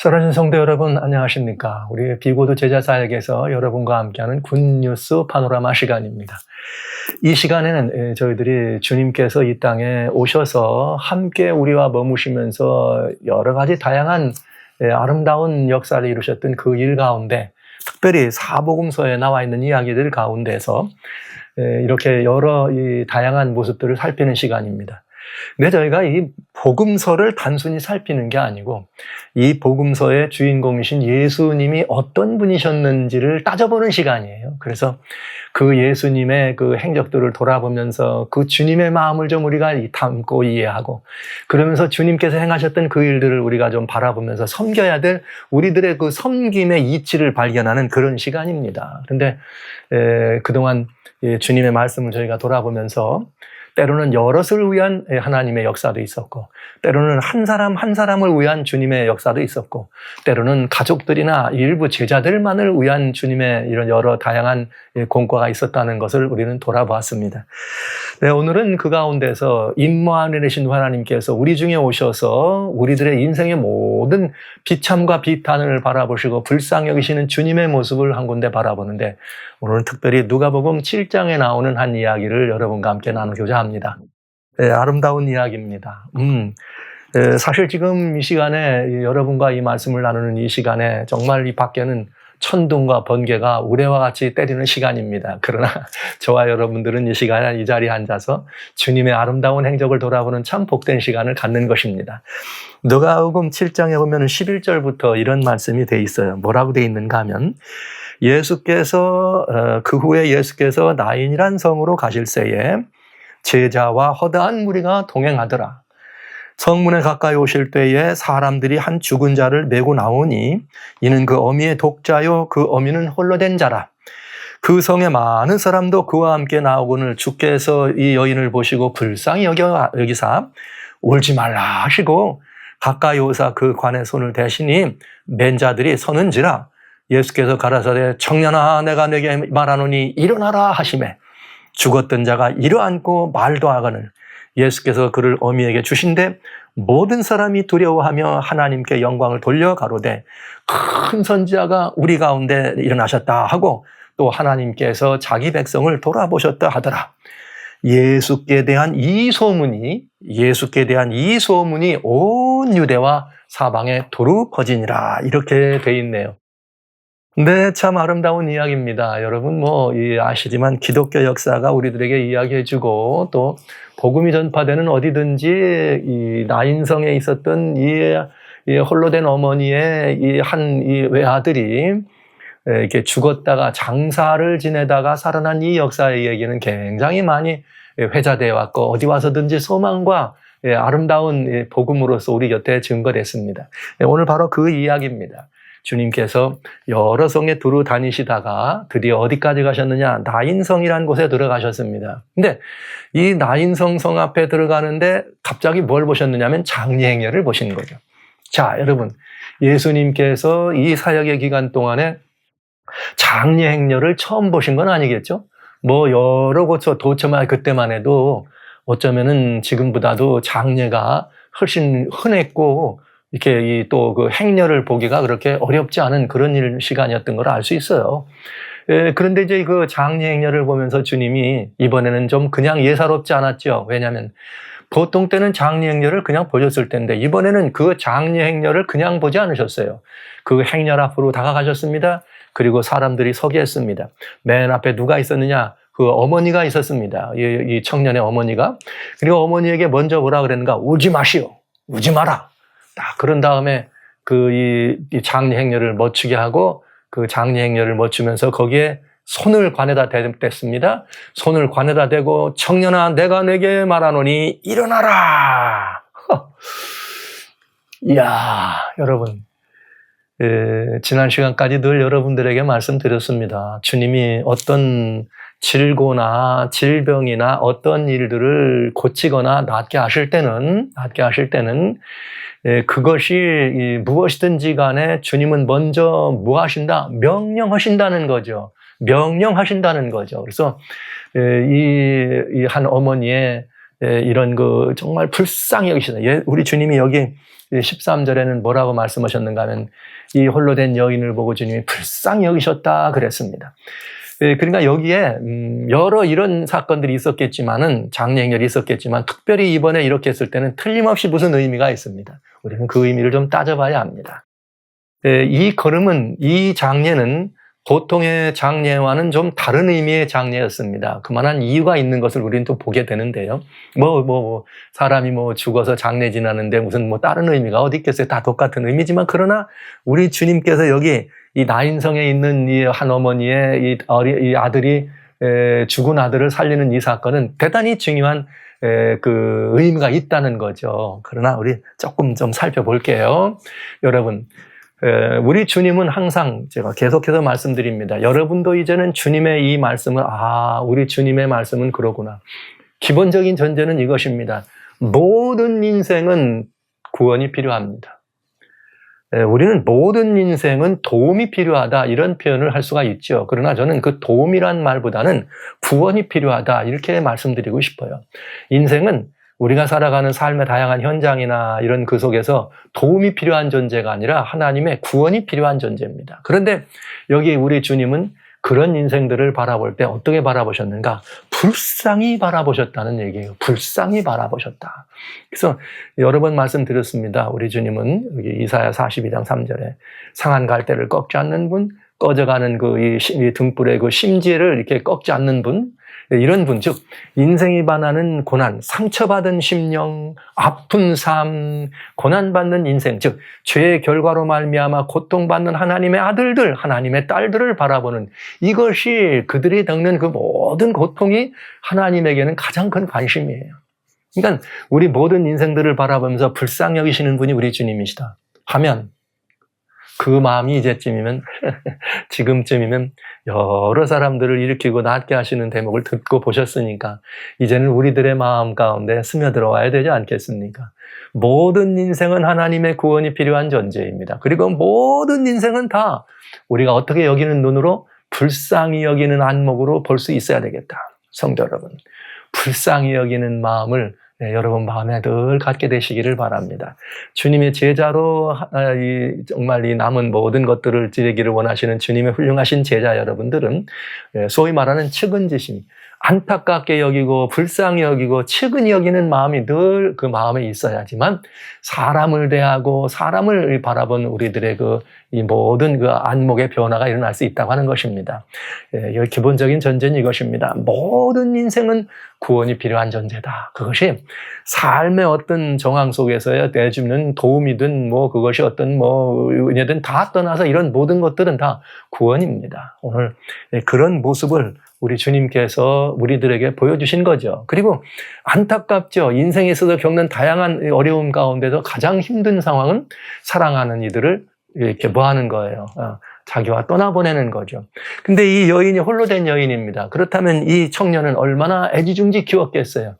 사랑하는 성도 여러분, 안녕하십니까? 우리 비고도 제자사역에서 여러분과 함께하는 굿뉴스 파노라마 시간입니다. 이 시간에는 저희들이 주님께서 이 땅에 오셔서 함께 우리와 머무시면서 여러 가지 다양한 아름다운 역사를 이루셨던 그 일 가운데, 특별히 사복음서에 나와 있는 이야기들 가운데서 이렇게 여러 이 다양한 모습들을 살피는 시간입니다. 근데 저희가 이 복음서를 단순히 살피는 게 아니고 이 복음서의 주인공이신 예수님이 어떤 분이셨는지를 따져보는 시간이에요. 그래서 그 예수님의 그 행적들을 돌아보면서 그 주님의 마음을 좀 우리가 담고 이해하고, 그러면서 주님께서 행하셨던 그 일들을 우리가 좀 바라보면서 섬겨야 될 우리들의 그 섬김의 이치를 발견하는 그런 시간입니다. 그런데 그동안 주님의 말씀을 저희가 돌아보면서 때로는 여럿을 위한 하나님의 역사도 있었고, 때로는 한 사람 한 사람을 위한 주님의 역사도 있었고, 때로는 가족들이나 일부 제자들만을 위한 주님의 이런 여러 다양한 공과가 있었다는 것을 우리는 돌아보았습니다. 네, 오늘은 그 가운데서 임무안에 계신 하나님께서 우리 중에 오셔서 우리들의 인생의 모든 비참과 비탄을 바라보시고 불쌍히 여기시는 주님의 모습을 한 군데 바라보는데, 오늘은 특별히 누가복음 7장에 나오는 한 이야기를 여러분과 함께 나누고자 합니다. 네, 아름다운 이야기입니다. 사실 지금 이 시간에 여러분과 이 말씀을 나누는 이 시간에 정말 이 밖에는 천둥과 번개가 우레와 같이 때리는 시간입니다. 그러나 저와 여러분들은 이 시간에 이 자리에 앉아서 주님의 아름다운 행적을 돌아보는 참 복된 시간을 갖는 것입니다. 누가복음 7장에 보면 11절부터 이런 말씀이 돼 있어요. 뭐라고 돼 있는가 하면, 예수께서 그 후에 예수께서 나인이란 성으로 가실새에 제자와 허다한 무리가 동행하더라. 성문에 가까이 오실 때에 사람들이 한 죽은 자를 메고 나오니 이는 그 어미의 독자요 그 어미는 홀로 된 자라. 그 성에 많은 사람도 그와 함께 나오거늘 주께서 이 여인을 보시고 불쌍히 여기사 울지 말라 하시고 가까이 오사 그 관에 손을 대시니 맨 자들이 서는지라. 예수께서 가라사대 청년아 내가 네게 말하노니 일어나라 하시매 죽었던 자가 일어앉고 말도 하거늘 예수께서 그를 어미에게 주신데 모든 사람이 두려워하며 하나님께 영광을 돌려 가로되 큰 선지자가 우리 가운데 일어나셨다 하고 또 하나님께서 자기 백성을 돌아보셨다 하더라. 예수께 대한 이 소문이 온 유대와 사방에 두루 퍼지니라. 이렇게 돼 있네요. 네, 참 아름다운 이야기입니다. 여러분 아시지만 기독교 역사가 우리들에게 이야기해주고 또 복음이 전파되는 어디든지 이 나인성에 있었던 이 홀로 된 어머니의 이 외아들이 이렇게 죽었다가 장사를 지내다가 살아난 이 역사의 얘기는 굉장히 많이 회자되어 왔고 어디 와서든지 소망과 아름다운 복음으로서 우리 곁에 증거됐습니다. 오늘 바로 그 이야기입니다. 주님께서 여러 성에 두루 다니시다가 드디어 어디까지 가셨느냐? 나인성이라는 곳에 들어가셨습니다. 근데 이 나인성 성 앞에 들어가는데 갑자기 뭘 보셨느냐면 장례행렬을 보신 거죠. 자, 여러분, 예수님께서 이 사역의 기간 동안에 장례행렬을 처음 보신 건 아니겠죠? 여러 곳서 도처만 그때만 해도 어쩌면은 지금보다도 장례가 훨씬 흔했고 이렇게 또 그 행렬을 보기가 그렇게 어렵지 않은 그런 시간이었던 걸 알 수 있어요. 그런데 이제 그 장례 행렬을 보면서 주님이 이번에는 좀 그냥 예사롭지 않았죠. 왜냐하면 보통 때는 장례 행렬을 그냥 보셨을 텐데 이번에는 그 장례 행렬을 그냥 보지 않으셨어요. 그 행렬 앞으로 다가가셨습니다. 그리고 사람들이 서게 했습니다. 맨 앞에 누가 있었느냐? 그 어머니가 있었습니다. 이 청년의 어머니가. 그리고 어머니에게 먼저 뭐라 그랬는가? 우지 마시오. 우지 마라. 그런 다음에 이 장례 행렬을 멈추게 하고 그 장례 행렬을 멈추면서 거기에 손을 관에다 댔습니다. 손을 관에다 대고 청년아 내가 네게 말하노니 일어나라. 이야, 여러분, 지난 시간까지 늘 여러분들에게 말씀드렸습니다. 주님이 어떤 질고나 질병이나 어떤 일들을 고치거나 낫게 하실 때는 그것이 무엇이든지 간에 주님은 먼저 뭐 하신다? 명령하신다는 거죠. 명령하신다는 거죠. 그래서 이 한 어머니의 이런 그 정말 불쌍히 여기시다. 우리 주님이 여기 13절에는 뭐라고 말씀하셨는가 하면 이 홀로 된 여인을 보고 주님이 불쌍히 여기셨다 그랬습니다. 그러니까 여기에 여러 이런 사건들이 있었겠지만은 장례 행렬이 있었겠지만 특별히 이번에 이렇게 했을 때는 틀림없이 무슨 의미가 있습니다. 우리는 그 의미를 좀 따져봐야 합니다. 이 걸음은, 이 장례는 보통의 장례와는 좀 다른 의미의 장례였습니다. 그만한 이유가 있는 것을 우리는 또 보게 되는데요. 사람이 죽어서 장례 지나는데 무슨 다른 의미가 어디 있겠어요? 다 똑같은 의미지만, 그러나 우리 주님께서 여기 이 나인성에 있는 이 한 어머니의 이 아들이 죽은 아들을 살리는 이 사건은 대단히 중요한 그 의미가 있다는 거죠. 그러나 우리 조금 좀 살펴볼게요. 여러분, 우리 주님은 항상 제가 계속해서 말씀드립니다. 여러분도 이제는 주님의 이 말씀을, 우리 주님의 말씀은 그러구나. 기본적인 전제는 이것입니다. 모든 인생은 구원이 필요합니다. 우리는 모든 인생은 도움이 필요하다 이런 표현을 할 수가 있죠. 그러나 저는 그 도움이란 말보다는 구원이 필요하다 이렇게 말씀드리고 싶어요. 인생은 우리가 살아가는 삶의 다양한 현장이나 이런 그 속에서 도움이 필요한 존재가 아니라 하나님의 구원이 필요한 존재입니다. 그런데 여기 우리 주님은 그런 인생들을 바라볼 때 어떻게 바라보셨는가? 불쌍히 바라보셨다는 얘기예요. 불쌍히 바라보셨다. 그래서 여러 번 말씀드렸습니다. 우리 주님은 여기 이사야 42장 3절에 상한 갈대를 꺾지 않는 분, 꺼져가는 이 등불의 그 심지를 이렇게 꺾지 않는 분, 이런 분, 즉 인생이 반하는 고난, 상처받은 심령, 아픈 삶, 고난받는 인생, 즉 죄의 결과로 말미암아 고통받는 하나님의 아들들, 하나님의 딸들을 바라보는 이것이 그들이 겪는 그 모든 고통이 하나님에게는 가장 큰 관심이에요. 그러니까 우리 모든 인생들을 바라보면서 불쌍히 여기시는 분이 우리 주님이시다 하면 그 마음이 이제쯤이면 지금쯤이면 여러 사람들을 일으키고 낫게 하시는 대목을 듣고 보셨으니까 이제는 우리들의 마음 가운데 스며들어와야 되지 않겠습니까? 모든 인생은 하나님의 구원이 필요한 존재입니다. 그리고 모든 인생은 다 우리가 어떻게 여기는 눈으로 불쌍히 여기는 안목으로 볼 수 있어야 되겠다. 성도 여러분, 불쌍히 여기는 마음을 여러분 마음에 늘 갖게 되시기를 바랍니다. 주님의 제자로 정말 이 남은 모든 것들을 지내기를 원하시는 주님의 훌륭하신 제자 여러분들은 소위 말하는 측은지심, 안타깝게 여기고 불쌍히 여기고 측은히 여기는 마음이 늘 그 마음에 있어야지만 사람을 대하고 사람을 바라본 우리들의 이 모든 그 안목의 변화가 일어날 수 있다고 하는 것입니다. 기본적인 전제는 이것입니다. 모든 인생은 구원이 필요한 존재다. 그것이 삶의 어떤 정황 속에서의 내주는 도움이든 그것이 어떤 은혜든 다 떠나서 이런 모든 것들은 다 구원입니다. 오늘 그런 모습을 우리 주님께서 우리들에게 보여주신 거죠. 그리고 안타깝죠. 인생에 있어서 겪는 다양한 어려움 가운데서 가장 힘든 상황은 사랑하는 이들을 이렇게 하는 거예요. 자기와 떠나보내는 거죠. 근데 이 여인이 홀로 된 여인입니다. 그렇다면 이 청년은 얼마나 애지중지 키웠겠어요.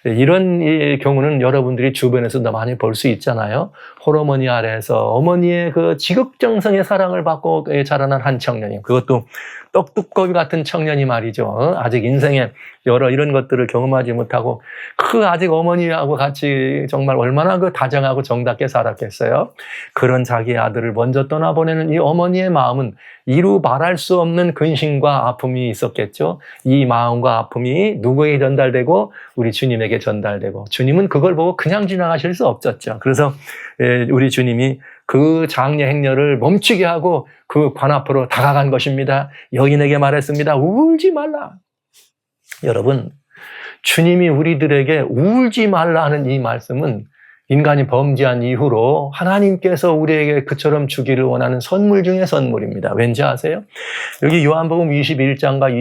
이런 경우는 여러분들이 주변에서도 많이 볼 수 있잖아요. 홀어머니 아래에서 어머니의 그 지극정성의 사랑을 받고 자라난 한 청년이, 그것도 떡두꺼비 같은 청년이 말이죠. 아직 인생에 여러 이런 것들을 경험하지 못하고 아직 어머니하고 같이 정말 얼마나 다정하고 정답게 살았겠어요. 그런 자기 아들을 먼저 떠나보내는 이 어머니의 마음은 이루 말할 수 없는 근심과 아픔이 있었겠죠. 이 마음과 아픔이 누구에게 전달되고 우리 주님에게 전달되고, 주님은 그걸 보고 그냥 지나가실 수 없었죠. 그래서 우리 주님이 그 장례 행렬을 멈추게 하고 그 관 앞으로 다가간 것입니다. 여인에게 말했습니다. 울지 말라. 여러분, 주님이 우리들에게 울지 말라 하는 이 말씀은 인간이 범죄한 이후로 하나님께서 우리에게 그처럼 주기를 원하는 선물 중의 선물입니다. 왠지 아세요? 여기 요한복음 21장과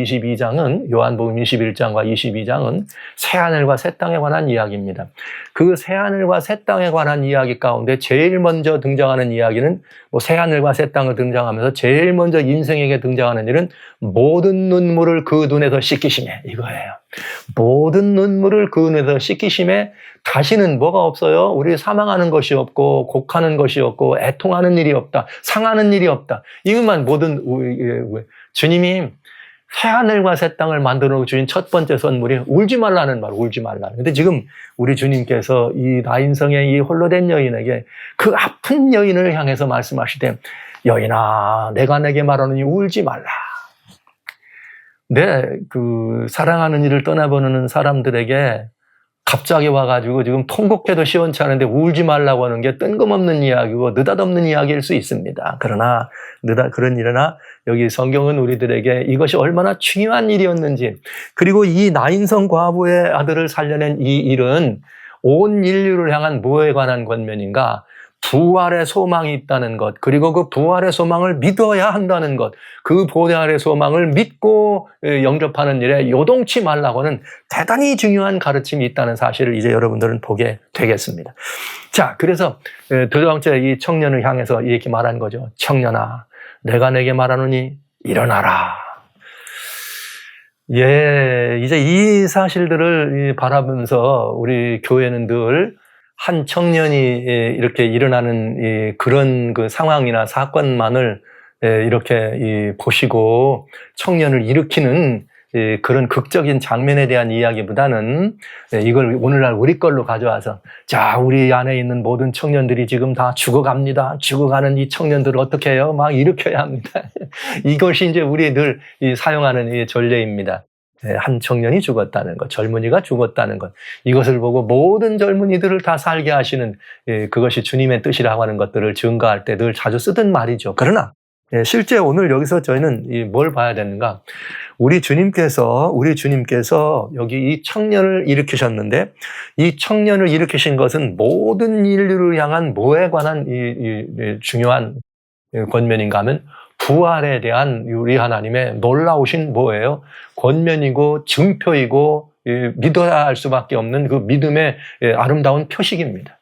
22장은 새하늘과 새 땅에 관한 이야기입니다. 그 새하늘과 새 땅에 관한 이야기 가운데 제일 먼저 등장하는 이야기는 새하늘과 새 땅을 등장하면서 제일 먼저 인생에게 등장하는 일은 모든 눈물을 그 눈에서 씻기심에, 이거예요. 모든 눈물을 그 눈에서 씻기심에 다시는 뭐가 없어요? 우리 사망하는 것이 없고 곡하는 것이 없고 애통하는 일이 없다. 상하는 일이 없다. 이것만 모든 주님이 새하늘과 새 땅을 만들어 주신 첫 번째 선물이 울지 말라는 말, 울지 말라는. 근데 지금 우리 주님께서 이 나인성의 이 홀로된 여인에게 그 아픈 여인을 향해서 말씀하시되, 여인아, 내가 내게 말하노니 울지 말라. 사랑하는 이를 떠나보내는 사람들에게 갑자기 와가지고 지금 통곡해도 시원치 않은데 울지 말라고 하는 게 뜬금없는 이야기고 느닷없는 이야기일 수 있습니다. 그러나 여기 성경은 우리들에게 이것이 얼마나 중요한 일이었는지, 그리고 이 나인성 과부의 아들을 살려낸 이 일은 온 인류를 향한 뭐에 관한 권면인가? 부활의 소망이 있다는 것, 그리고 그 부활의 소망을 믿어야 한다는 것, 그 부활의 소망을 믿고 영접하는 일에 요동치 말라고 하는 대단히 중요한 가르침이 있다는 사실을 이제 여러분들은 보게 되겠습니다. 자, 그래서 두 번째 이 청년을 향해서 이렇게 말한 거죠. 청년아, 내가 내게 말하노니 일어나라. 이제 이 사실들을 바라보면서 우리 교회는 늘 한 청년이 이렇게 일어나는 그런 그 상황이나 사건만을 이렇게 보시고 청년을 일으키는 그런 극적인 장면에 대한 이야기보다는 이걸 오늘날 우리 걸로 가져와서, 자, 우리 안에 있는 모든 청년들이 지금 다 죽어갑니다. 죽어가는 이 청년들을 어떻게 해요? 막 일으켜야 합니다. 이것이 이제 우리 늘 사용하는 이 전례입니다. 한 청년이 죽었다는 것, 젊은이가 죽었다는 것, 이것을 보고 모든 젊은이들을 다 살게 하시는 그것이 주님의 뜻이라고 하는 것들을 증거할 때 늘 자주 쓰던 말이죠. 그러나 실제 오늘 여기서 저희는 뭘 봐야 되는가? 우리 주님께서 여기 이 청년을 일으키셨는데, 이 청년을 일으키신 것은 모든 인류를 향한 뭐에 관한 이 중요한 권면인가 하면 부활에 대한 우리 하나님의 놀라우신 뭐예요? 권면이고 증표이고 믿어야 할 수밖에 없는 그 믿음의 아름다운 표식입니다.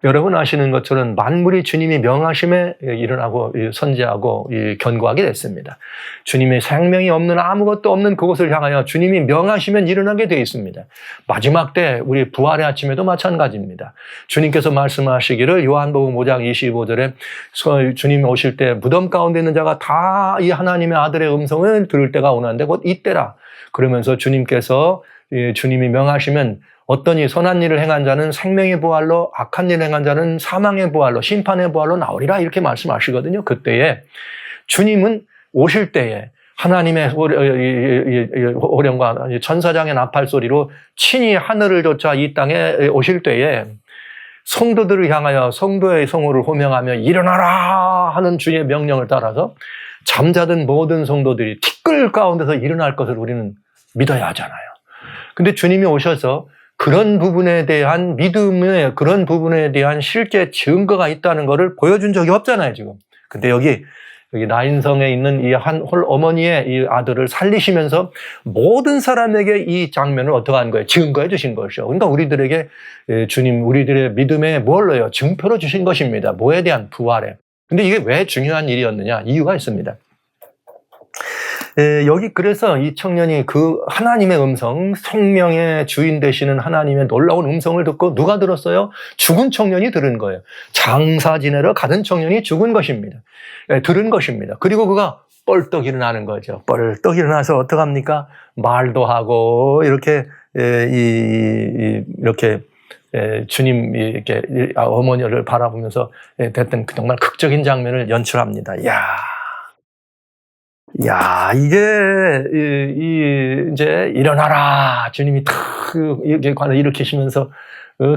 여러분 아시는 것처럼 만물이 주님이 명하심에 일어나고 선지하고 견고하게 됐습니다. 주님의 생명이 없는 아무것도 없는 그곳을 향하여 주님이 명하시면 일어나게 되어 있습니다. 마지막 때 우리 부활의 아침에도 마찬가지입니다. 주님께서 말씀하시기를 요한복음 5장 25절에 주님 오실 때 무덤 가운데 있는 자가 다 이 하나님의 아들의 음성을 들을 때가 오는데 곧 이때라. 그러면서 주님이 명하시면 어떠니 선한 일을 행한 자는 생명의 부활로, 악한 일을 행한 자는 사망의 부활로, 심판의 부활로 나오리라, 이렇게 말씀하시거든요. 그때에 주님은 오실 때에 하나님의 호령과 천사장의 나팔 소리로 친히 하늘을 좇아 이 땅에 오실 때에 성도들을 향하여 성도의 성호를 호명하며 일어나라 하는 주의 명령을 따라서 잠자던 모든 성도들이 티끌 가운데서 일어날 것을 우리는 믿어야 하잖아요. 근데 주님이 오셔서 그런 부분에 대한 믿음의 그런 부분에 대한 실제 증거가 있다는 것을 보여준 적이 없잖아요, 지금. 근데 여기 나인성에 있는 이 한 홀 어머니의 이 아들을 살리시면서 모든 사람에게 이 장면을 어떻게 한 거예요? 증거해 주신 것이죠. 그러니까 우리들에게 우리들의 믿음에 뭘로요? 증표로 주신 것입니다. 뭐에 대한? 부활에. 근데 이게 왜 중요한 일이었느냐? 이유가 있습니다. 여기 그래서 이 청년이 그 하나님의 음성, 생명의 주인 되시는 하나님의 놀라운 음성을 듣고 누가 들었어요? 죽은 청년이 들은 거예요. 장사 지내러 가던 청년이 죽은 것입니다. 들은 것입니다. 그리고 그가 뻘떡 일어나는 거죠. 뻘떡 일어나서 어떡합니까? 말도 하고 이렇게 주님 이렇게 어머니를 바라보면서 됐던 정말 극적인 장면을 연출합니다. 이게 이제 일어나라. 주님이 탁 이렇게 관을 일으키시면서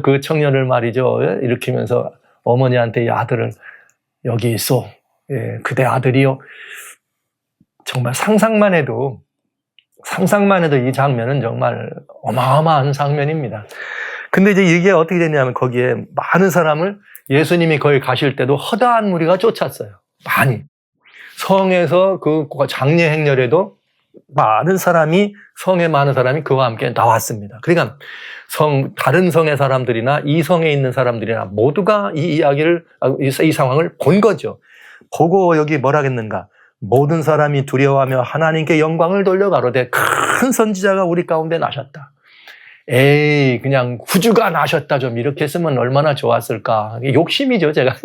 그 청년을 말이죠. 일으키면서 어머니한테 이 아들을 여기 있어. 그대 아들이요. 정말 상상만 해도 이 장면은 정말 어마어마한 장면입니다. 근데 이제 이게 어떻게 됐냐면 거기에 많은 사람을 예수님이 거기 가실 때도 허다한 무리가 쫓았어요. 많이. 성에서 그 장례 행렬에도 성에 많은 사람이 그와 함께 나왔습니다. 그러니까 다른 성의 사람들이나 이 성에 있는 사람들이나 모두가 이 상황을 본 거죠. 보고 여기 뭐라 했는가? 모든 사람이 두려워하며 하나님께 영광을 돌려 가로되 큰 선지자가 우리 가운데 나셨다. 에이, 그냥 후주가 나셨다 좀 이렇게 했으면 얼마나 좋았을까. 욕심이죠, 제가.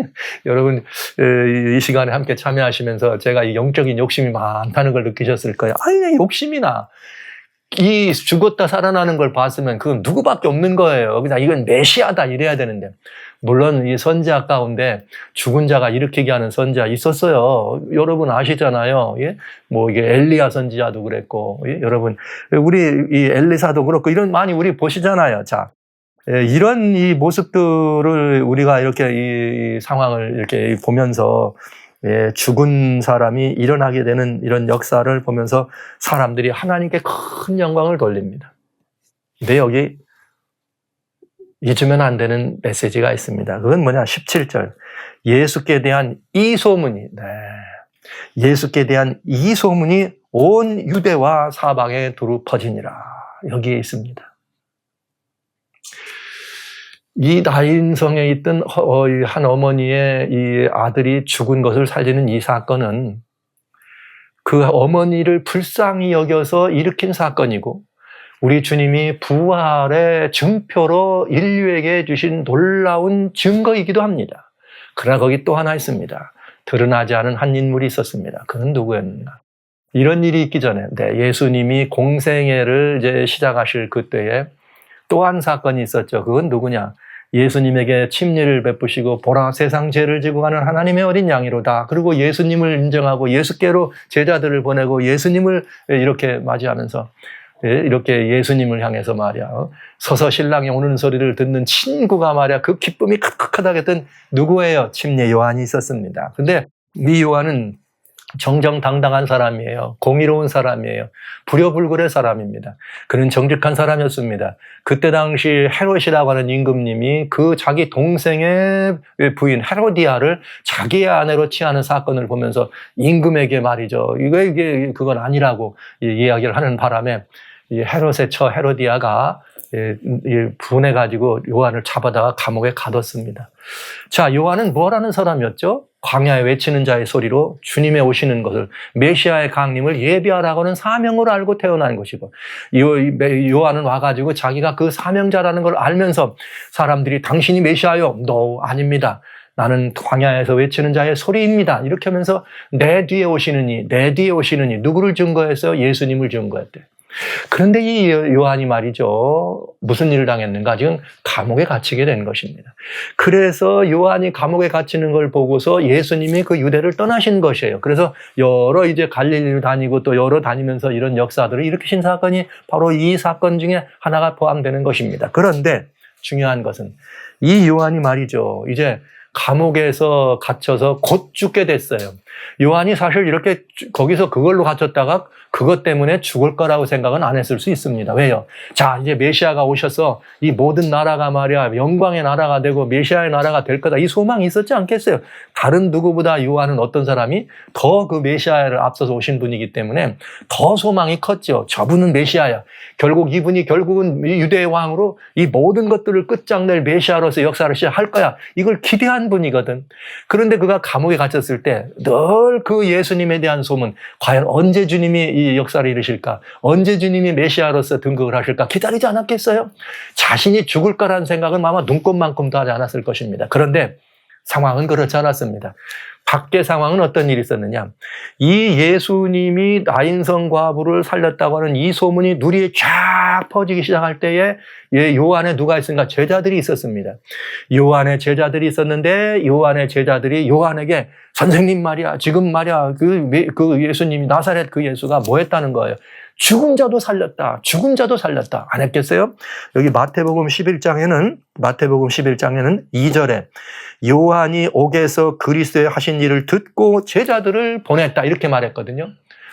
여러분, 이 시간에 함께 참여하시면서 제가 이 영적인 욕심이 많다는 걸 느끼셨을 거예요. 아니, 욕심이나. 이 죽었다 살아나는 걸 봤으면 그건 누구밖에 없는 거예요. 그냥 이건 메시아다 이래야 되는데. 물론 이 선지자 가운데 죽은 자가 일으키게 하는 선지자 있었어요. 여러분 아시잖아요. 예? 뭐 이게 엘리야 선지자도 그랬고, 예? 여러분 우리 이 엘리사도 그렇고 이런 많이 우리 보시잖아요. 자, 예, 이런 이 모습들을 우리가 이렇게 이 상황을 이렇게 보면서 예, 죽은 사람이 일어나게 되는 이런 역사를 보면서 사람들이 하나님께 큰 영광을 돌립니다. 근데 여기 잊으면 안 되는 메시지가 있습니다. 그건 뭐냐? 17절. 예수께 대한 이 소문이, 예수께 대한 이 소문이 온 유대와 사방에 두루 퍼지니라. 여기에 있습니다. 이 나인성에 있던 한 어머니의 이 아들이 죽은 것을 살리는 이 사건은 그 어머니를 불쌍히 여겨서 일으킨 사건이고, 우리 주님이 부활의 증표로 인류에게 주신 놀라운 증거이기도 합니다. 그러나 거기 또 하나 있습니다. 드러나지 않은 한 인물이 있었습니다. 그는 누구였나? 이런 일이 있기 전에 예수님이 공생애를 이제 시작하실 그때에 또 한 사건이 있었죠. 그건 누구냐? 예수님에게 침례를 베푸시고 보라 세상 죄를 지고 가는 하나님의 어린 양이로다. 그리고 예수님을 인정하고 예수께로 제자들을 보내고 예수님을 이렇게 맞이하면서 이렇게 예수님을 향해서 말이야, 서서 신랑이 오는 소리를 듣는 친구가 말이야, 그 기쁨이 크크하다 했던 누구예요? 침례 요한이 있었습니다. 근데 이 요한은 정정당당한 사람이에요. 공의로운 사람이에요. 불효불굴의 사람입니다. 그는 정직한 사람이었습니다. 그때 당시 헤롯이라고 하는 임금님이 그 자기 동생의 부인 헤로디아를 자기의 아내로 취하는 사건을 보면서 임금에게 말이죠. 이게 그건 아니라고 이야기를 하는 바람에 이 헤롯의 처 헤로디아가 분해가지고 요한을 잡아다가 감옥에 가뒀습니다. 자, 요한은 뭐라는 사람이었죠? 광야에 외치는 자의 소리로 주님의 오시는 것을, 메시아의 강림을 예비하라고 하는 사명으로 알고 태어난 것이고, 요한은 와가지고 자기가 그 사명자라는 걸 알면서 사람들이 당신이 메시아요? No, 아닙니다. 나는 광야에서 외치는 자의 소리입니다. 이렇게 하면서 내 뒤에 오시느니 누구를 증거해서 예수님을 증거했대. 그런데 이 요한이 말이죠, 무슨 일을 당했는가? 지금 감옥에 갇히게 된 것입니다. 그래서 요한이 감옥에 갇히는 걸 보고서 예수님이 그 유대를 떠나신 것이에요. 그래서 여러 이제 갈릴리를 다니고 또 여러 다니면서 이런 역사들을 일으키신 사건이 바로 이 사건 중에 하나가 포함되는 것입니다. 그런데 중요한 것은 이 요한이 말이죠, 이제 감옥에서 갇혀서 곧 죽게 됐어요. 요한이 사실 이렇게 거기서 그걸로 갇혔다가 그것 때문에 죽을 거라고 생각은 안 했을 수 있습니다. 왜요? 자, 이제 메시아가 오셔서 이 모든 나라가 말이야 영광의 나라가 되고 메시아의 나라가 될 거다, 이 소망이 있었지 않겠어요? 다른 누구보다 요한은 어떤 사람이 더 그 메시아를 앞서서 오신 분이기 때문에 더 소망이 컸죠. 저분은 메시아야. 결국은 유대의 왕으로 이 모든 것들을 끝장낼 메시아로서 역사를 시작할 거야. 이걸 기대한 분이거든. 그런데 그가 감옥에 갇혔을 때 늘 그 예수님에 대한 소문, 과연 언제 주님이 이 역사를 이루실까? 언제 주님이 메시아로서 등극을 하실까? 기다리지 않았겠어요? 자신이 죽을 거라는 생각은 아마 눈꼽만큼도 하지 않았을 것입니다. 그런데 상황은 그렇지 않았습니다. 밖의 상황은 어떤 일이 있었느냐? 이 예수님이 나인성 과부를 살렸다고 하는 이 소문이 누리에 쫙 퍼지기 시작할 때에 요한에 누가 있습니까? 제자들이 있었습니다. 요한의 제자들이 있었는데 요한의 제자들이 요한에게 선생님 말이야, 지금 말이야, 그 예수님이 나사렛 그 예수가 뭐 했다는 거예요? 죽은 자도 살렸다. 안 했겠어요? 여기 마태복음 11장에는 2절에 요한이 옥에서 그리스도의 하신 일을 듣고 제자들을 보냈다, 이렇게 말했거든요.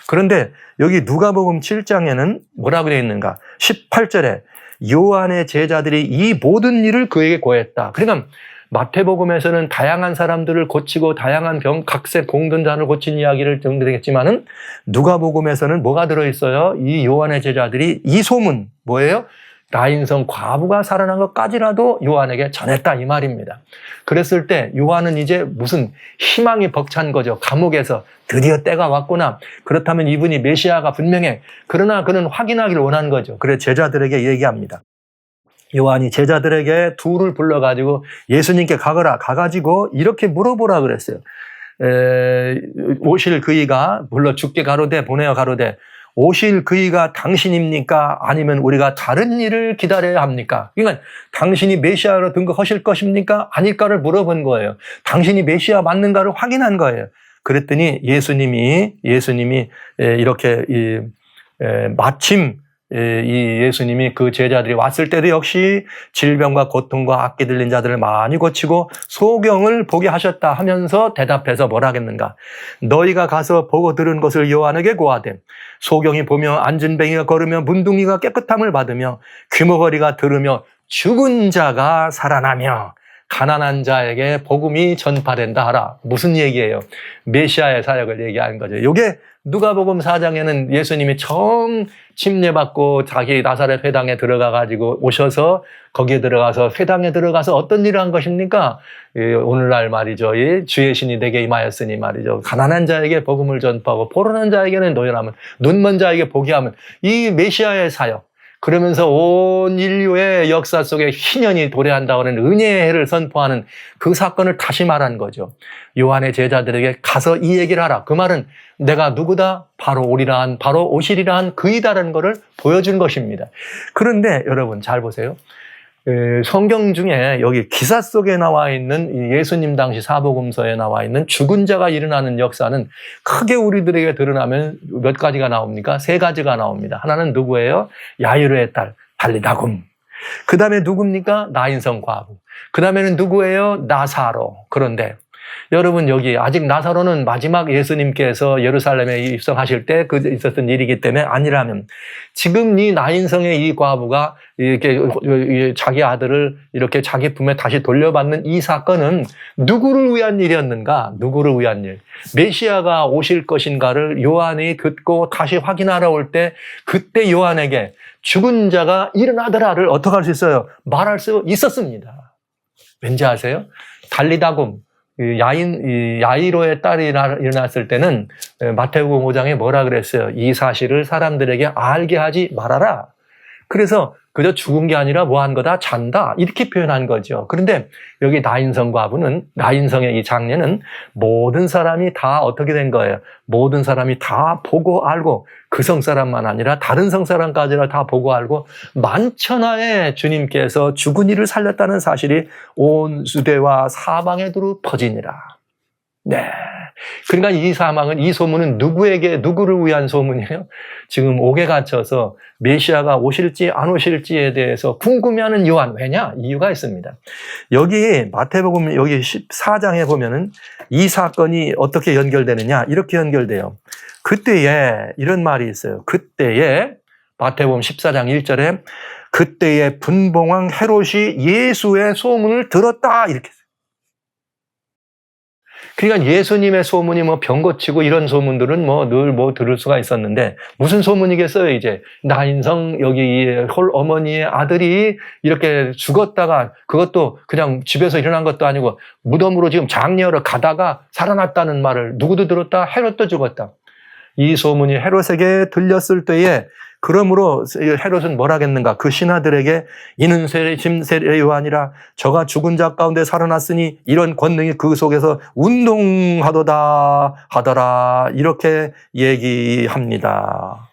그런데 여기 누가복음 7장에는 뭐라고 되어 있는가? 18절에 요한의 제자들이 이 모든 일을 그에게 고했다. 그러니까 마태복음에서는 다양한 사람들을 고치고 다양한 각색 공든 자를 고친 이야기를 전되겠지만은 누가복음에서는 뭐가 들어있어요? 이 요한의 제자들이 이 소문, 뭐예요? 나인성 과부가 살아난 것까지라도 요한에게 전했다, 이 말입니다. 그랬을 때 요한은 이제 무슨 희망이 벅찬 거죠. 감옥에서 드디어 때가 왔구나. 그렇다면 이분이 메시아가 분명해. 그러나 그는 확인하기를 원한 거죠. 그래서 제자들에게 얘기합니다. 요한이 제자들에게 둘을 불러가지고 예수님께 가가지고 이렇게 물어보라 그랬어요. 오실 그이가 물러 죽게 가로되 보내어 가로되 오실 그이가 당신입니까? 아니면 우리가 다른 일을 기다려야 합니까? 그러니까 당신이 메시아로 등극하실 것입니까? 아닐까를 물어본 거예요. 당신이 메시아 맞는가를 확인한 거예요. 그랬더니 예수님이 이렇게 마침 이 예수님이 그 제자들이 왔을 때도 역시 질병과 고통과 악기 들린 자들을 많이 고치고 소경을 보게 하셨다 하면서 대답해서 뭐라 하겠는가? 너희가 가서 보고 들은 것을 요한에게 고하되 소경이 보며 앉은 뱅이가 걸으며 문둥이가 깨끗함을 받으며 귀머거리가 들으며 죽은 자가 살아나며 가난한 자에게 복음이 전파된다 하라. 무슨 얘기예요? 메시아의 사역을 얘기하는 거죠. 이게 누가복음 4장에는 예수님이 처음 침례받고 자기 나사렛 회당에 들어가가지고 오셔서 거기에 들어가서 회당에 들어가서 어떤 일을 한 것입니까? 오늘날 말이죠. 주의 신이 내게 임하였으니 말이죠. 가난한 자에게 복음을 전파하고 포로난 자에게는 노연하면 눈먼 자에게 보게 하면 이 메시아의 사역. 그러면서 온 인류의 역사 속에 희년이 도래한다는 은혜의 해를 선포하는 그 사건을 다시 말한 거죠. 요한의 제자들에게 가서 이 얘기를 하라. 그 말은 내가 누구다? 바로 오시리라 한 그이다라는 것을 보여준 것입니다. 그런데 여러분 잘 보세요. 성경 중에 여기 기사 속에 나와 있는 예수님 당시 사복음서에 나와 있는 죽은 자가 일어나는 역사는 크게 우리들에게 드러나면 몇 가지가 나옵니까? 세 가지가 나옵니다. 하나는 누구예요? 야이로의 딸 달리다굼. 그 다음에 누굽니까? 나인성 과부. 그 다음에는 누구예요? 나사로. 그런데 여러분 여기 아직 나사로는 마지막 예수님께서 예루살렘에 입성하실 때 있었던 일이기 때문에 아니라면 지금 이 나인성의 이 과부가 이렇게 자기 아들을 이렇게 자기 품에 다시 돌려받는 이 사건은 누구를 위한 일이었는가? 누구를 위한 일? 메시아가 오실 것인가를 요한이 듣고 다시 확인하러 올 때 그때 요한에게 죽은 자가 일어나더라를 어떻게 할 수 있어요? 말할 수 있었습니다. 왠지 아세요? 달리다굼. 야이로의 딸이 일어났을 때는 마태복음 5장에 뭐라 그랬어요? 이 사실을 사람들에게 알게 하지 말아라. 그래서 그저 죽은 게 아니라 뭐 한 거다? 잔다. 이렇게 표현한 거죠. 그런데 여기 나인성 과부는, 나인성의 이 장례는 모든 사람이 다 어떻게 된 거예요? 모든 사람이 다 보고 알고 그 성사람만 아니라 다른 성사람까지를 다 보고 알고 만천하에 주님께서 죽은 이를 살렸다는 사실이 온 유대와 사방에 두루 퍼지니라. 네. 그러니까 이 소문은 누구를 위한 소문이에요? 지금 옥에 갇혀서 메시아가 오실지 안 오실지에 대해서 궁금해하는 요한. 왜냐? 이유가 있습니다. 여기 마태복음 여기 14장에 보면은 이 사건이 어떻게 연결되느냐? 이렇게 연결돼요. 그때에 이런 말이 있어요. 그때에 마태복음 14장 1절에 그때에 분봉왕 헤롯이 예수의 소문을 들었다 이렇게. 그러니까 예수님의 소문이 병 고치고 이런 소문들은 늘 들을 수가 있었는데 무슨 소문이겠어요, 이제. 나인성 여기 홀 어머니의 아들이 이렇게 죽었다가 그것도 그냥 집에서 일어난 것도 아니고 무덤으로 지금 장례하러 가다가 살아났다는 말을 누구도 들었다? 헤롯도 죽었다. 이 소문이 헤롯에게 들렸을 때에 그러므로 헤롯은 뭐라 하겠는가? 그 신하들에게 이는 심세례 요한이라 저가 죽은 자 가운데 살아났으니 이런 권능이 그 속에서 운동하도다 하더라 이렇게 얘기합니다.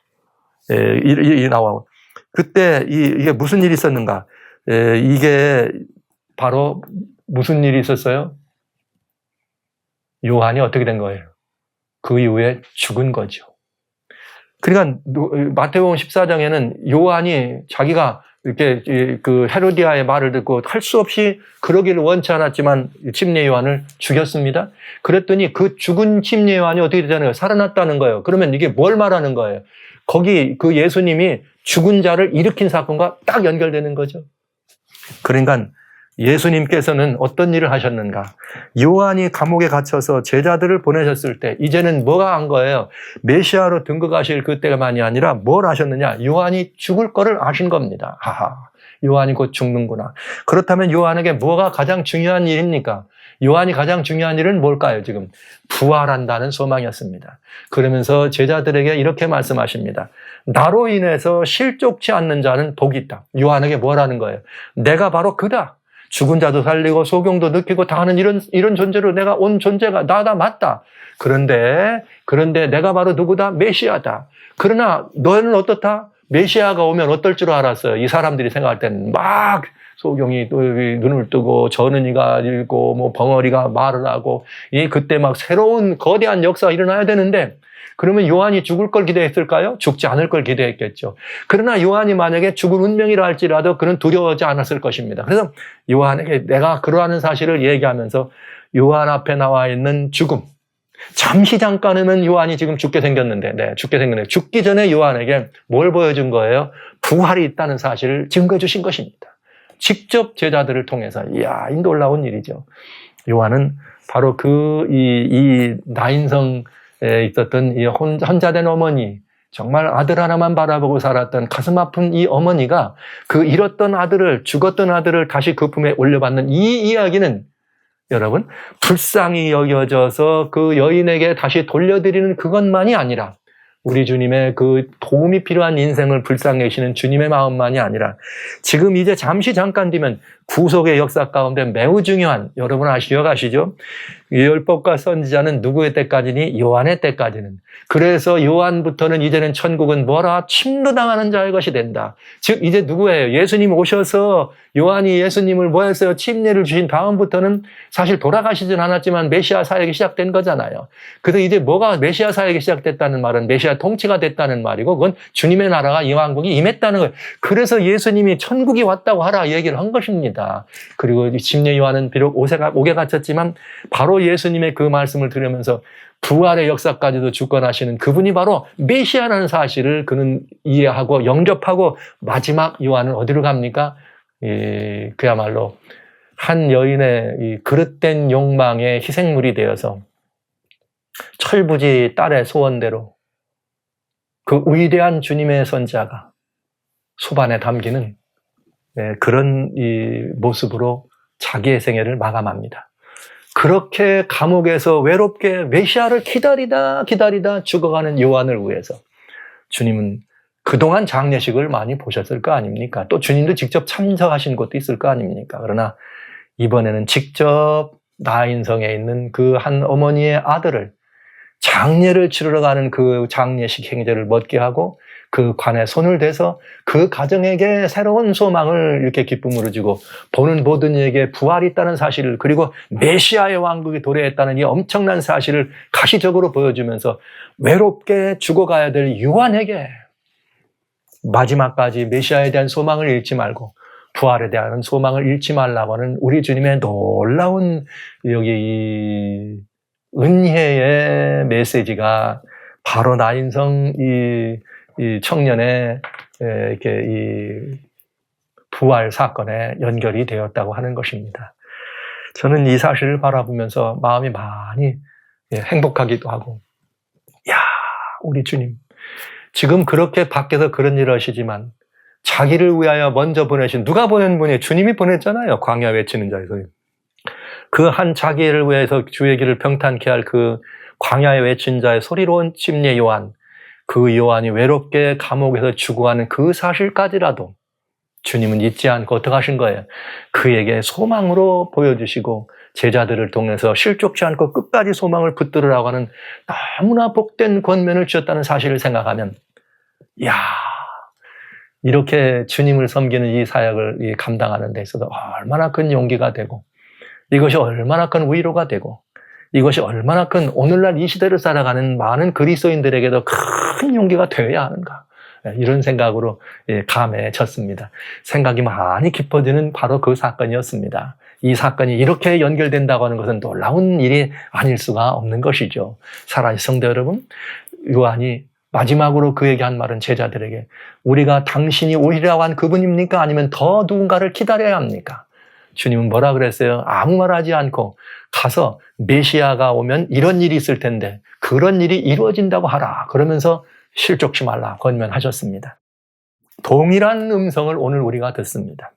이 나와. 그때 이게 무슨 일이 있었는가? 이게 바로 무슨 일이 있었어요? 요한이 어떻게 된 거예요? 그 이후에 죽은 거죠. 그러니까 마태복음 14장에는 요한이 자기가 이렇게 그 헤로디아의 말을 듣고 할 수 없이 그러기를 원치 않았지만 침례 요한을 죽였습니다. 그랬더니 그 죽은 침례 요한이 어떻게 되잖아요? 살아났다는 거예요. 그러면 이게 뭘 말하는 거예요? 거기 그 예수님이 죽은 자를 일으킨 사건과 딱 연결되는 거죠. 그러니까 예수님께서는 어떤 일을 하셨는가? 요한이 감옥에 gat혀서 제자들을 보내셨을 때 이제는 뭐가 한 거예요? 메시아로 등극하실 그때만이 아니라 뭘 하셨느냐? 요한이 죽을 거를 아신 겁니다. 하하, 요한이 곧 죽는구나. 그렇다면 요한에게 뭐가 가장 중요한 일입니까? 요한이 가장 중요한 일은 뭘까요? 지금 부활한다는 소망이었습니다. 그러면서 제자들에게 이렇게 말씀하십니다. 나로 인해서 실족치 않는 자는 복이 있다. 요한에게 뭐라는 거예요? 내가 바로 그다. 죽은 자도 살리고 소경도 느끼고 다 하는 이런 존재로 내가 온 존재가 나다 맞다. 그런데 내가 바로 누구다? 메시아다. 그러나 너는 어떻다? 메시아가 오면 어떨 줄 알았어요. 이 사람들이 생각할 때는 막 소경이 눈을 뜨고 저는 이가 읽고 뭐 벙어리가 말을 하고 그때 막 새로운 거대한 역사가 일어나야 되는데 그러면 요한이 죽을 걸 기대했을까요? 죽지 않을 걸 기대했겠죠. 그러나 요한이 만약에 죽을 운명이라 할지라도 그는 두려워하지 않았을 것입니다. 그래서 요한에게 내가 그러하는 사실을 얘기하면서 요한 앞에 나와 있는 죽음, 잠시 잠깐이면 요한이 지금 죽게 생겼는데, 죽기 전에 요한에게 뭘 보여준 거예요? 부활이 있다는 사실을 증거해 주신 것입니다. 직접 제자들을 통해서. 이야, 이 놀라운 일이죠. 요한은 바로 이 나인성에 있었던 이 혼자된 어머니, 정말 아들 하나만 바라보고 살았던 가슴 아픈 이 어머니가 그 잃었던 아들을, 죽었던 아들을 다시 그 품에 올려받는 이 이야기는 여러분, 불쌍히 여겨져서 그 여인에게 다시 돌려드리는 그것만이 아니라 우리 주님의 그 도움이 필요한 인생을 불쌍히 여기시는 주님의 마음만이 아니라 지금 이제 잠시 잠깐 뒤면 구속의 역사 가운데 매우 중요한, 여러분 기억하시죠? 율법과 선지자는 누구의 때까지니? 요한의 때까지는. 그래서 요한부터는 이제는 천국은 뭐라? 침노당하는 자의 것이 된다. 즉 이제 누구예요? 예수님 오셔서 요한이 예수님을 뭐 했어요? 침례를 주신 다음부터는 사실 돌아가시진 않았지만 메시아 사역이 시작된 거잖아요. 그래서 이제 뭐가 메시아 사역이 시작됐다는 말은 메시아 통치가 됐다는 말이고 그건 주님의 나라가 이 왕국이 임했다는 거예요. 그래서 예수님이 천국이 왔다고 하라 얘기를 한 것입니다. 그리고 침례 요한은 비록 옥에 갇혔지만 바로 예수님의 그 말씀을 들으면서 부활의 역사까지도 주권하시는 그분이 바로 메시아라는 사실을 그는 이해하고 영접하고 마지막 요한은 어디로 갑니까? 그야말로 한 여인의 이 그릇된 욕망의 희생물이 되어서 철부지 딸의 소원대로 그 위대한 주님의 선지자가 소반에 담기는 그런 이 모습으로 자기의 생애를 마감합니다. 그렇게 감옥에서 외롭게 메시아를 기다리다 죽어가는 요한을 위해서 주님은 그동안 장례식을 많이 보셨을 거 아닙니까? 또 주님도 직접 참석하신 것도 있을 거 아닙니까? 그러나 이번에는 직접 나인성에 있는 그 한 어머니의 아들을 장례를 치르러 가는 그 장례식 행제를 멋게 하고 그 관에 손을 대서 그 가정에게 새로운 소망을 이렇게 기쁨으로 주고 보는 모든 이에게 부활이 있다는 사실을 그리고 메시아의 왕국이 도래했다는 이 엄청난 사실을 가시적으로 보여주면서 외롭게 죽어가야 될 요한에게 마지막까지 메시아에 대한 소망을 잃지 말고 부활에 대한 소망을 잃지 말라고 하는 우리 주님의 놀라운 여기 이 은혜의 메시지가 바로 나인성 이 청년의 이렇게 이 부활 사건에 연결이 되었다고 하는 것입니다. 저는 이 사실을 바라보면서 마음이 많이 행복하기도 하고, 야, 우리 주님 지금 그렇게 밖에서 그런 일을 하시지만 자기를 위하여 먼저 보내신 누가 보낸 분이 주님이 보냈잖아요. 광야 외치는 자에서 그 한 자기를 위해서 주의 길을 평탄케 할 그 광야에 외친 자의 소리로운 침례 요한, 그 요한이 외롭게 감옥에서 죽어가는 그 사실까지라도 주님은 잊지 않고 어떻게 하신 거예요? 그에게 소망으로 보여주시고 제자들을 통해서 실족치 않고 끝까지 소망을 붙들으라고 하는 너무나 복된 권면을 주셨다는 사실을 생각하면 이야, 이렇게 주님을 섬기는 이 사역을 감당하는 데 있어서 얼마나 큰 용기가 되고 이것이 얼마나 큰 위로가 되고 이것이 얼마나 큰 오늘날 이 시대를 살아가는 많은 그리스도인들에게도 큰 용기가 되어야 하는가, 이런 생각으로 감해졌습니다. 생각이 많이 깊어지는 바로 그 사건이었습니다. 이 사건이 이렇게 연결된다고 하는 것은 놀라운 일이 아닐 수가 없는 것이죠. 사랑하는 성도 여러분, 요한이 마지막으로 그에게 한 말은 제자들에게 우리가 당신이 오리라고 한 그분입니까? 아니면 더 누군가를 기다려야 합니까? 주님은 뭐라 그랬어요? 아무 말 하지 않고 가서 메시아가 오면 이런 일이 있을 텐데 그런 일이 이루어진다고 하라. 그러면서 실족치 말라 권면하셨습니다. 동일한 음성을 오늘 우리가 듣습니다.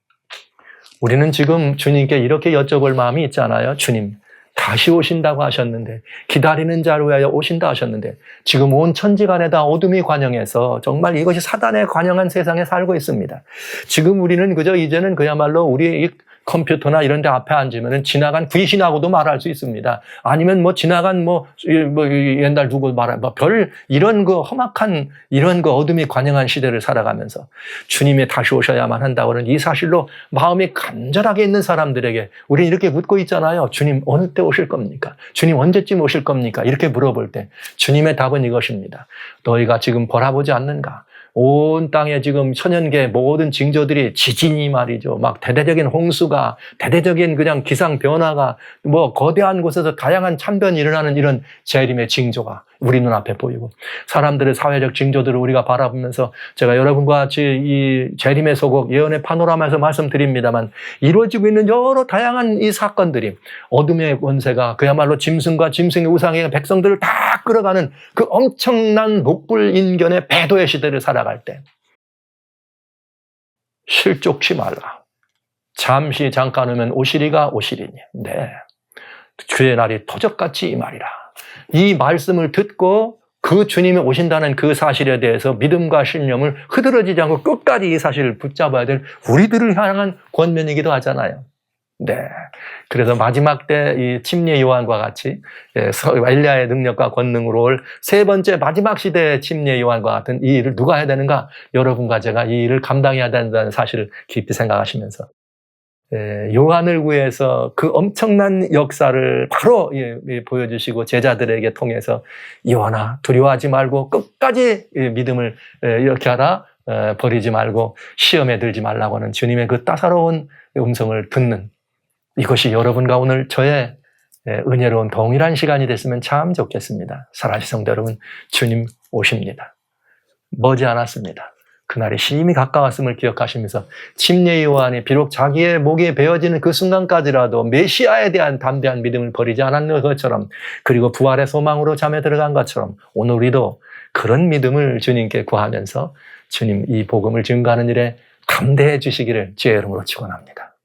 우리는 지금 주님께 이렇게 여쭤볼 마음이 있잖아요. 주님, 다시 오신다고 하셨는데, 기다리는 자를 위하여 오신다 하셨는데, 지금 온 천지간에다 어둠이 관영해서 정말 이것이 사단에 관영한 세상에 살고 있습니다. 지금 우리는 그저 이제는 그야말로 우리 이 컴퓨터나 이런 데 앞에 앉으면 지나간 귀신하고도 말할 수 있습니다. 아니면 뭐 지나간 옛날 누구 이런 그 험악한 이런 그 어둠이 관영한 시대를 살아가면서 주님이 다시 오셔야만 한다고는 이 사실로 마음이 간절하게 있는 사람들에게 우리는 이렇게 묻고 있잖아요. 주님 어느 때 오실 겁니까? 주님 언제쯤 오실 겁니까? 이렇게 물어볼 때 주님의 답은 이것입니다. 너희가 지금 바라보지 않는가? 온 땅에 지금 천연계 모든 징조들이 지진이 말이죠. 막 대대적인 홍수가, 대대적인 그냥 기상 변화가, 뭐 거대한 곳에서 다양한 참변이 일어나는 이런 재림의 징조가 우리 눈앞에 보이고, 사람들의 사회적 징조들을 우리가 바라보면서 제가 여러분과 같이 이 재림의 소곡 예언의 파노라마에서 말씀드립니다만, 이루어지고 있는 여러 다양한 이 사건들이 어둠의 권세가 그야말로 짐승과 짐승의 우상의 백성들을 다 끌어가는 그 엄청난 목불인견의 배도의 시대를 살아갈 때 실족치 말라. 잠시 잠깐 오면 오시리가 오시리니. 네, 주의 날이 토적같이 임하리라. 이 말씀을 듣고 그 주님이 오신다는 그 사실에 대해서 믿음과 신념을 흐드러지지 않고 끝까지 이 사실을 붙잡아야 될 우리들을 향한 권면이기도 하잖아요. 네. 그래서 마지막 때 이 침례 요한과 같이 엘리야의 능력과 권능으로 올 세 번째 마지막 시대의 침례 요한과 같은 이 일을 누가 해야 되는가? 여러분과 제가 이 일을 감당해야 된다는 사실을 깊이 생각하시면서 요한을 위해서 그 엄청난 역사를 바로 보여주시고 제자들에게 통해서 요한아 두려워하지 말고 끝까지 믿음을 이렇게 하라, 버리지 말고 시험에 들지 말라고 하는 주님의 그 따사로운 음성을 듣는, 이것이 여러분과 오늘 저의 은혜로운 동일한 시간이 됐으면 참 좋겠습니다. 사랑하는 성도 여러분, 주님 오십니다. 머지않았습니다. 그날이 심히 가까웠음을 기억하시면서 침례 요한이 비록 자기의 목에 베어지는 그 순간까지라도 메시아에 대한 담대한 믿음을 버리지 않았는 것처럼, 그리고 부활의 소망으로 잠에 들어간 것처럼 오늘 우리도 그런 믿음을 주님께 구하면서 주님 이 복음을 증거하는 일에 감대해 주시기를 주의 이름으로 축원합니다.